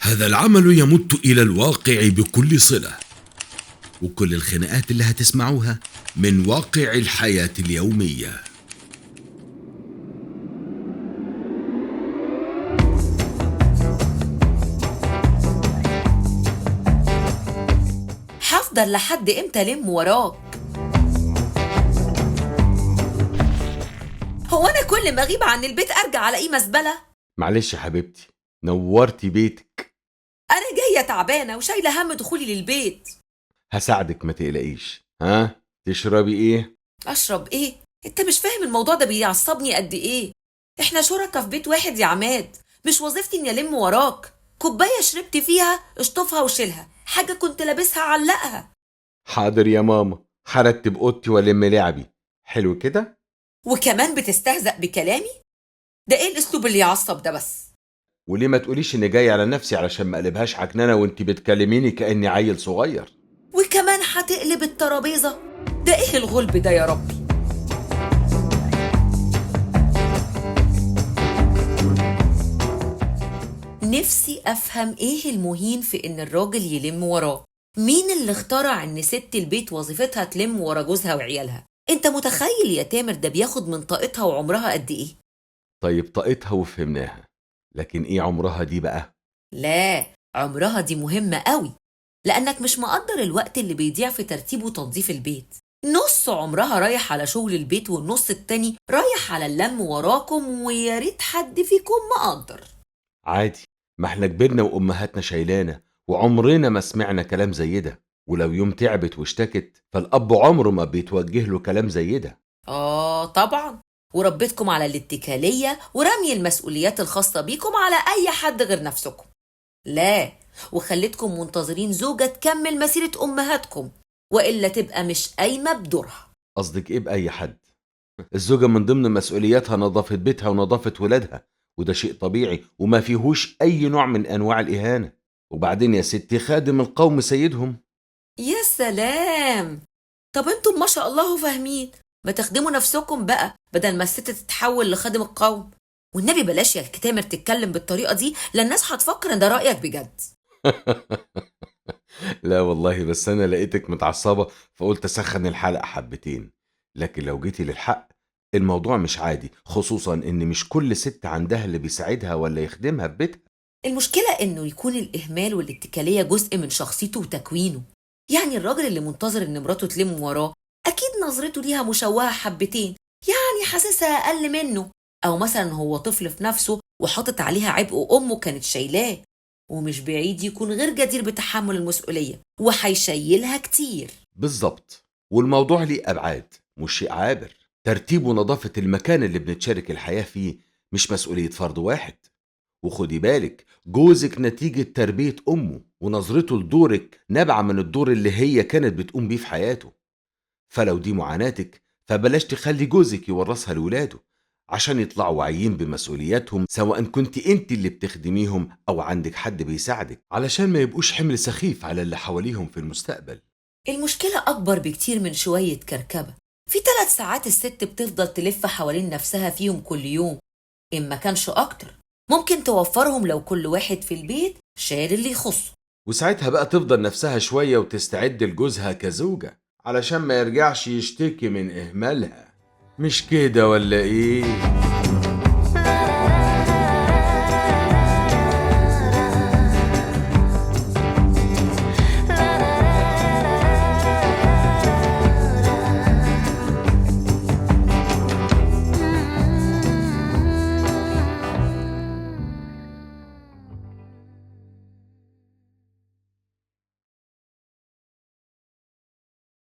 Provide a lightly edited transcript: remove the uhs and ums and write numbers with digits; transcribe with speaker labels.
Speaker 1: هذا العمل يمت إلى الواقع بكل صلة، وكل الخناقات اللي هتسمعوها من واقع الحياة اليومية.
Speaker 2: هفضل لحد امتى لم وراك؟ هو انا كل ما اغيب عن البيت ارجع الاقيه مزبله؟
Speaker 3: معلش يا حبيبتي، نورتي بيتك.
Speaker 2: انا جايه تعبانه وشايله هم دخولي للبيت.
Speaker 3: هساعدك ما تقلقيش. ها تشربي ايه؟
Speaker 2: اشرب ايه؟ انت مش فاهم الموضوع ده بيعصبني قد ايه. احنا شركة في بيت واحد يا عماد، مش وظيفتي اني الم وراك. كوبايه شربت فيها اشطفها وشيلها، حاجه كنت لابسها علقها.
Speaker 3: حاضر يا ماما، هرتب اوضتي والم لعبي. حلو كده؟
Speaker 2: وكمان بتستهزأ بكلامي؟ ده ايه الاسلوب اللي يعصب ده بس؟
Speaker 3: وليه ما تقوليش اني جاي على نفسي علشان ما اقلبهاش عكنانه وانتي بتكلميني كاني عيل صغير؟
Speaker 2: وكمان هتقلب الترابيزه؟ ده ايه الغلب ده يا ربي؟ نفسي افهم ايه المهين في ان الراجل يلم وراه. مين اللي اخترع ان ست البيت وظيفتها تلم ورا جوزها وعيالها؟ انت متخيل يا تامر ده بياخد من طاقتها وعمرها قد ايه؟
Speaker 3: طيب طاقتها وفهمناها، لكن ايه عمرها دي بقى؟
Speaker 2: لا، عمرها دي مهمة قوي، لأنك مش مقدر الوقت اللي بيضيع في ترتيب وتنظيف البيت. نص عمرها رايح على شغل البيت والنص التاني رايح على اللم وراكم، ويا ريت حد فيكم مقدر.
Speaker 3: عادي، ما احنا كبرنا وامهاتنا شايلانا وعمرنا ما سمعنا كلام زي ده. ولو يوم تعبت واشتكت فالاب عمره ما بيتوجه له كلام زي ده.
Speaker 2: طبعا، وربيتكم على الاتكالية ورمي المسؤوليات الخاصة بيكم على أي حد غير نفسكم. لا، وخليتكم منتظرين زوجة تكمل مسيرة أمهاتكم، وإلا تبقى مش قايمة بدورها.
Speaker 3: قصدك ايه باي حد؟ الزوجه من ضمن مسؤولياتها نظافه بيتها ونظافه ولادها، وده شيء طبيعي وما فيهوش اي نوع من انواع الاهانه. وبعدين يا ستي خادم القوم سيدهم.
Speaker 2: يا سلام! طب انتم ما شاء الله فاهمين، ما تخدموا نفسكم بقى بدل ما الست تتحول لخادم القوم. والنبي بلاش يا الكتامر تتكلم بالطريقة دي، لأن الناس هتفكر ان ده رأيك بجد.
Speaker 3: لا والله، بس انا لقيتك متعصبه فقلت اسخن الحلقه حبتين. لكن لو جيتي للحق، الموضوع مش عادي، خصوصا ان مش كل ست عندها اللي بيساعدها ولا يخدمها في بيتها.
Speaker 2: المشكلة انه يكون الإهمال والاتكالية جزء من شخصيته وتكوينه. يعني الراجل اللي منتظر ان مراته تلم وراه أكيد نظرته ليها مشوهة حبتين، يعني حاسسها أقل منه. أو مثلا هو طفل في نفسه وحاطط عليها عبء أمه كانت شايلاه، ومش بعيد يكون غير جدير بتحمل المسؤولية وهيشيلها كتير.
Speaker 3: بالظبط. والموضوع ليه ابعاد، مش شيء عابر. ترتيب ونظافه المكان اللي بنتشارك الحياه فيه مش مسؤوليه فرد واحد. وخدي بالك، جوزك نتيجه تربيه امه، ونظرته لدورك نابعه من الدور اللي هي كانت بتقوم بيه في حياته. فلو دي معاناتك فبلاش تخلي جوزك يورثها لولاده، عشان يطلعوا واعيين بمسؤولياتهم، سواء كنت انت اللي بتخدميهم او عندك حد بيساعدك، علشان ما يبقوش حمل سخيف على اللي حواليهم في المستقبل.
Speaker 2: المشكلة أكبر بكتير من شوية كركبة. في 3 ساعات الست بتفضل تلف حوالين نفسها فيهم كل يوم، إن ما كانش أكتر. ممكن توفرهم لو كل واحد في البيت شايل اللي يخصه.
Speaker 3: وساعتها بقى تفضل نفسها شوية وتستعد لجوزها كزوجة، علشان ما يرجعش يشتكي من إهمالها. مش كده ولا إيه؟